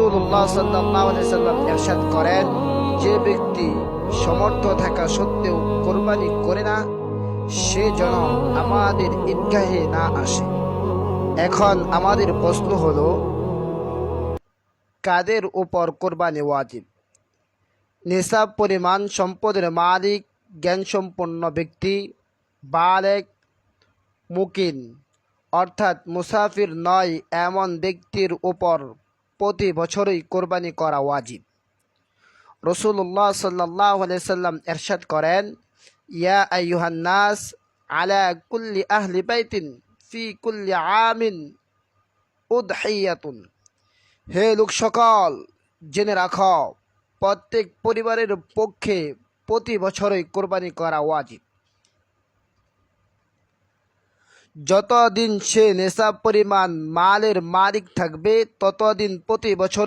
রাসূলুল্লাহ সাল্লাল্লাহু আলাইহি সাল্লাম ইরশাদ করেন, যে ব্যক্তি সমর্থ থাকা সত্ত্বেও কোরবানি করে না, সে যেন আমাদের ঈদগাহে না আসে। এখন আমাদের প্রশ্ন হলো, কাদের উপর কোরবানি ওয়াজিব? নিসাব পরিমাণ সম্পদের মালিক, জ্ঞানসম্পন্ন ব্যক্তি, বালেগ, মুকিন অর্থাৎ মুসাফির নয় এমন ব্যক্তির উপর প্রতি বছরই কোরবানি করা ওয়াজিব। রাসূলুল্লাহ সাল্লাল্লাহু আলাইহি সাল্লাম ইরশাদ করেন, ইয়া আইয়ুহান নাস আলা কুল্লি আহলি বাইতিন ফি কুল্লি আমিন উদহিয়াতুন। হে লোক সকল, জেনে রাখো, প্রত্যেক পরিবারের পক্ষে প্রতি বছরই কোরবানি করা ওয়াজিব। যতদিন সে নেশাব পরিমাণ মালের মালিক থাকবে, ততদিন প্রতি বছরই